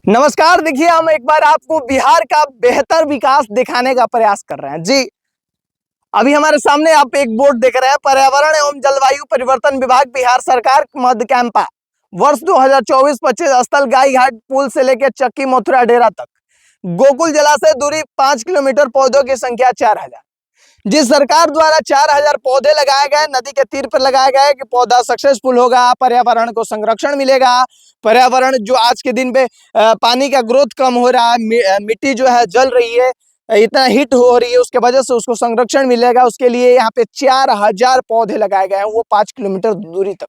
नमस्कार। देखिए, हम एक बार आपको बिहार का बेहतर विकास दिखाने का प्रयास कर रहे हैं जी। अभी हमारे सामने आप एक बोर्ड देख रहे हैं, पर्यावरण एवं जलवायु परिवर्तन विभाग बिहार सरकार मध्य कैंपा वर्ष 2024-25 स्थल गाय घाट पुल से लेकर चक्की मथुरा डेरा तक गोकुल जलाशय दूरी 5 किलोमीटर, पौधों की संख्या 4000। जिस सरकार द्वारा 4000 पौधे लगाए गए, नदी के तीर पर लगाया गया है कि पौधा सक्सेसफुल होगा, पर्यावरण को संरक्षण मिलेगा। पर्यावरण जो आज के दिन पे पानी का ग्रोथ कम हो रहा है, मिट्टी जो है जल रही है, इतना हीट हो रही है, उसके वजह से उसको संरक्षण मिलेगा। उसके लिए यहाँ पे 4000 पौधे लगाए गए हैं, वो 5 किलोमीटर दूरी तक।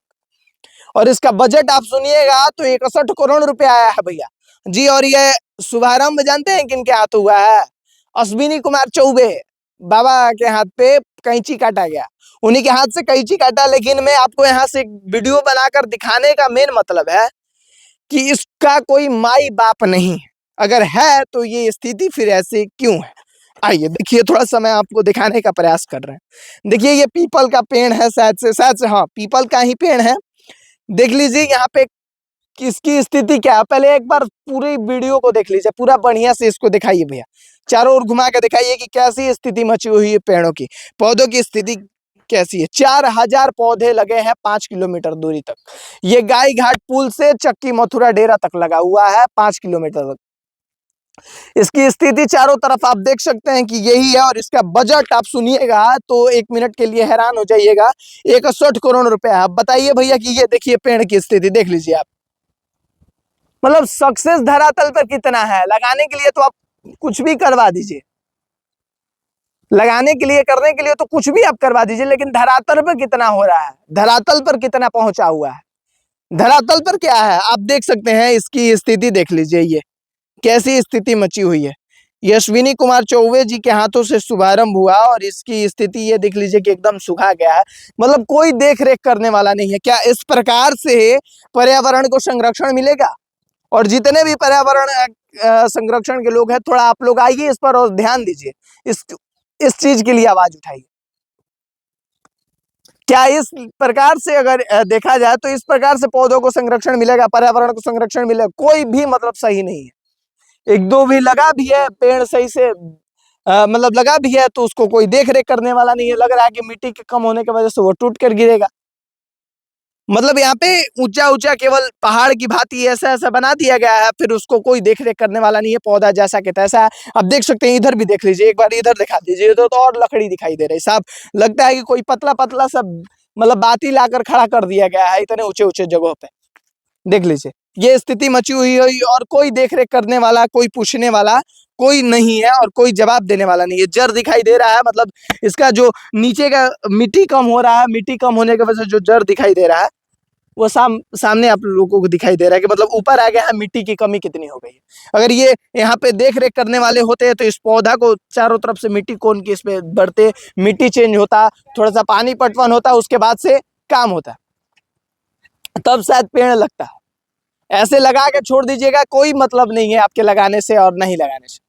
और इसका बजट आप सुनिएगा तो 61 करोड़ रुपए आया है भैया जी। और ये शुभारंभ जानते हैं किनके हाथ हुआ है? अश्विनी कुमार चौबे बाबा के हाथ पे कैंची काटा गया, उन्हीं के हाथ से कैंची काटा। लेकिन मैं आपको यहाँ से एक वीडियो बनाकर दिखाने का मेन मतलब है कि इसका कोई माई बाप नहीं है। अगर है तो ये स्थिति फिर ऐसे क्यों है? आइए देखिए, थोड़ा सा मैं आपको दिखाने का प्रयास कर रहे हैं। देखिए, ये पीपल का पेड़ है, शायद से हाँ पीपल का ही पेड़ है। देख लीजिए यहाँ पे किसकी स्थिति क्या है। पहले एक बार पूरी वीडियो को देख लीजिए, पूरा बढ़िया से इसको दिखाइए भैया, चारों ओर घुमा के दिखाइए कि कैसी स्थिति मची हुई है पेड़ों की, पौधों की स्थिति कैसी है। 4000 पौधे लगे हैं 5 किलोमीटर दूरी तक। ये गाय घाट पुल से चक्की मथुरा डेरा तक लगा हुआ है 5 किलोमीटर तक। इसकी स्थिति चारों तरफ आप देख सकते हैं कि यही है। और इसका बजट आप सुनिएगा तो 1 मिनट के लिए हैरान हो जाइएगा, 61 करोड़ रुपए। आप बताइए भैया कि ये देखिए पेड़ की स्थिति देख लीजिए आप। मतलब सक्सेस धरातल पर कितना है। लगाने के लिए तो आप कुछ भी करवा दीजिए, लगाने के लिए करने के लिए तो कुछ भी आप करवा दीजिए, लेकिन धरातल पर कितना हो रहा है, धरातल पर कितना पहुंचा हुआ है, धरातल पर क्या है आप देख सकते हैं। इसकी स्थिति देख लीजिए, ये कैसी स्थिति मची हुई है। अश्विनी कुमार चौबे जी के हाथों से शुभारंभ हुआ और इसकी स्थिति ये देख लीजिए कि एकदम सूखा गया है। मतलब कोई देख रेख करने वाला नहीं है। क्या इस प्रकार से पर्यावरण को संरक्षण मिलेगा? और जितने भी पर्यावरण संरक्षण के लोग हैं, थोड़ा आप लोग आइए इस पर और ध्यान दीजिए, इस चीज के लिए आवाज उठाइए। क्या इस प्रकार से अगर देखा जाए तो इस प्रकार से पौधों को संरक्षण मिलेगा, पर्यावरण को संरक्षण मिलेगा? कोई भी मतलब सही नहीं है। एक दो भी लगा भी है पेड़ सही से मतलब लगा भी है तो उसको कोई देख रेख करने वाला नहीं है। लग रहा है कि मिट्टी के कम होने की वजह से वो टूट कर गिरेगा। मतलब यहाँ पे ऊंचा ऊंचा केवल पहाड़ की भांति ऐसा ऐसा बना दिया गया है, फिर उसको कोई देख रेख करने वाला नहीं है। पौधा जैसा कि तैसा है। आप देख सकते हैं, इधर भी देख लीजिए, एक बार इधर दिखा दीजिए तो और लकड़ी दिखाई दे रही साहब। लगता है कि कोई पतला पतला सब मतलब बाती लाकर खड़ा कर दिया गया है इतने ऊंचे ऊंचे जगहों पे। देख लीजिए, ये स्थिति मची हुई है और कोई देख रेख करने वाला, कोई पूछने वाला कोई नहीं है और कोई जवाब देने वाला नहीं है। जड़ दिखाई दे रहा है, मतलब इसका जो नीचे का मिट्टी कम हो रहा है, मिट्टी कम होने की वजह से जो जड़ दिखाई दे रहा है वो सामने आप लोगों को दिखाई दे रहा है कि मतलब ऊपर आ गया है, मिट्टी की कमी कितनी हो गई है। अगर ये यहाँ पे देख रेख करने वाले होते हैं तो इस पौधा को चारों तरफ से मिट्टी कोन की इस पे बढ़ते, मिट्टी चेंज होता, थोड़ा सा पानी पटवन होता, उसके बाद से काम होता, तब शायद पेड़ लगता है। ऐसे लगा के छोड़ दीजिएगा, कोई मतलब नहीं है आपके लगाने से और नहीं लगाने से,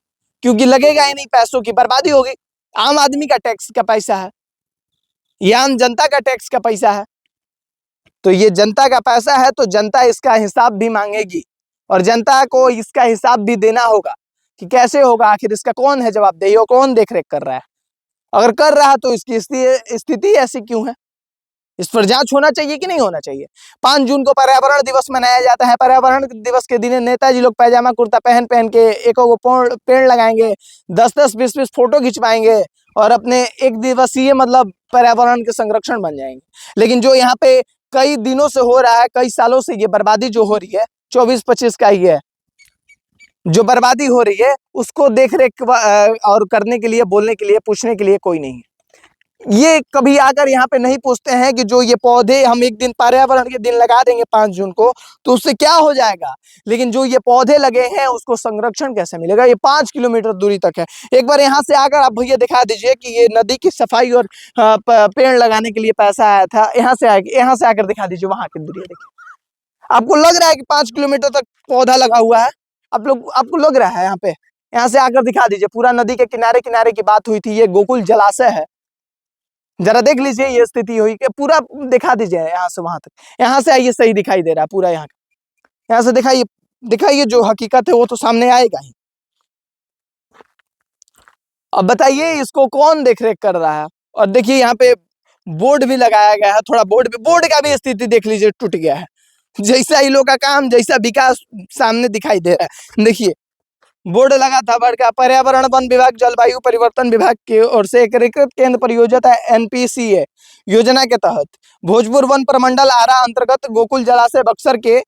क्योंकि लगेगा ही नहीं, पैसों की बर्बादी होगी। आम आदमी का टैक्स का पैसा है, ये आम जनता का टैक्स का पैसा है। तो ये जनता का पैसा है तो जनता इसका हिसाब भी मांगेगी और जनता को इसका हिसाब भी देना होगा कि कैसे होगा, आखिर इसका कौन है जवाबदेही और कौन देख रेख कर रहा है। अगर कर रहा है तो इसकी स्थिति ऐसी क्यों है? इस पर जांच होना चाहिए कि नहीं होना चाहिए। 5 जून को पर्यावरण दिवस मनाया जाता है। पर्यावरण दिवस के दिन नेताजी लोग पैजामा कुर्ता पहन पहन के एक पेड़ लगाएंगे, 10-10, 20-20 फोटो खिंचवाएंगे और अपने एक दिवसीय मतलब पर्यावरण के संरक्षण बन जाएंगे। लेकिन जो यहाँ पे कई दिनों से हो रहा है, कई सालों से ये बर्बादी जो हो रही है, 24-25 का ही है जो बर्बादी हो रही है, उसको देख रेख और करने के लिए, बोलने के लिए, पूछने के लिए कोई नहीं है। ये कभी आकर यहाँ पे नहीं पूछते हैं कि जो ये पौधे हम एक दिन पर्यावरण के दिन लगा देंगे 5 जून को तो उससे क्या हो जाएगा, लेकिन जो ये पौधे लगे हैं उसको संरक्षण कैसे मिलेगा? ये 5 किलोमीटर दूरी तक है। एक बार यहाँ से आकर आप भैया दिखा दीजिए कि ये नदी की सफाई और पेड़ लगाने के लिए पैसा आया था। यहाँ से आकर दिखा दीजिए, वहां की दूरी देखिए। आपको लग रहा है कि 5 किलोमीटर तक पौधा लगा हुआ है? आपको लग रहा है? यहाँ से आकर दिखा दीजिए, पूरा नदी के किनारे किनारे की बात हुई थी। ये गोकुल जलाशय है, जरा देख लीजिए ये स्थिति हुई कि पूरा दिखा दीजिए यहाँ से वहां तक। यहाँ से आइए, सही दिखाई दे रहा है पूरा। यहाँ से दिखाइए, दिखाइए, जो हकीकत है वो तो सामने आएगा ही। अब बताइए इसको कौन देख रेख कर रहा है। और देखिए यहाँ पे बोर्ड भी लगाया गया है, थोड़ा बोर्ड का भी स्थिति देख लीजिए, टूट गया है। जैसा इन लोग का काम, जैसा विकास सामने दिखाई दे रहा है। देखिए बोर्ड लगा था बड़का, पर्यावरण वन विभाग जलवायु परिवर्तन विभाग की ओर से एकीकृत केंद्र परियोजना एनपीसीए योजना के तहत भोजपुर वन प्रमंडल आरा अंतर्गत गोकुल जलाशय बक्सर के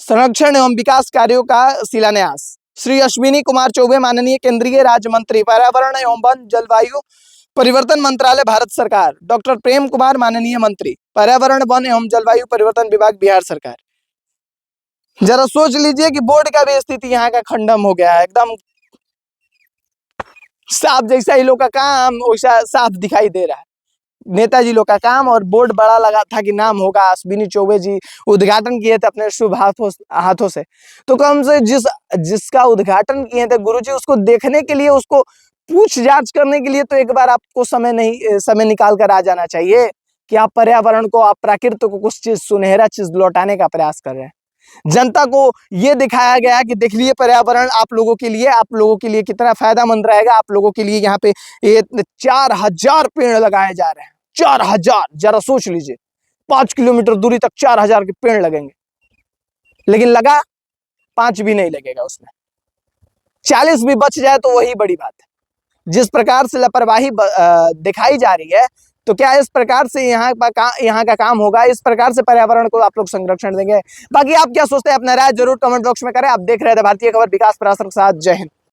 संरक्षण एवं विकास कार्यों का शिलान्यास। श्री अश्विनी कुमार चौबे, माननीय केंद्रीय राज्य मंत्री पर्यावरण एवं वन जलवायु परिवर्तन मंत्रालय भारत सरकार। डॉक्टर प्रेम कुमार, माननीय मंत्री पर्यावरण वन एवं जलवायु परिवर्तन विभाग बिहार सरकार। जरा सोच लीजिए कि बोर्ड का भी स्थिति यहाँ का खंडम हो गया है, एकदम साफ, जैसा ही लोग का काम वैसा साफ दिखाई दे रहा है। नेताजी लोग का काम, और बोर्ड बड़ा लगा था कि नाम होगा, अश्विनी चौबे जी उद्घाटन किए थे अपने शुभ हाथों से। तो कम से जिसका उद्घाटन किए थे गुरुजी, उसको देखने के लिए, उसको पूछ जांच करने के लिए तो एक बार आपको समय निकाल कर आ जाना चाहिए कि आप पर्यावरण को, आप प्रकृति को कुछ चीज, सुनहरा चीज लौटाने का प्रयास कर रहे हैं। जनता को ये दिखाया गया कि देख लिए पर्यावरण आप लोगों के लिए कितना फायदेमंद रहेगा। आप लोगों के लिए यहाँ पे ये 4000 पेड़ लगाए जा रहे हैं, 4000। जरा सोच लीजिए, 5 किलोमीटर दूरी तक 4000 के पेड़ लगेंगे, लेकिन लगा 5 भी नहीं लगेगा उसमें। 40 भी बच जाए तो वही बड़ी बात है। जिस प्रकार से लापरवाही दिखाई जा रही है, तो क्या इस प्रकार से यहाँ का काम होगा? इस प्रकार से पर्यावरण को आप लोग संरक्षण देंगे? बाकी आप क्या सोचते हैं, अपना राय जरूर कमेंट बॉक्स में करें। आप देख रहे थे भारतीय खबर विकास प्रयास के साथ। जय हिंद।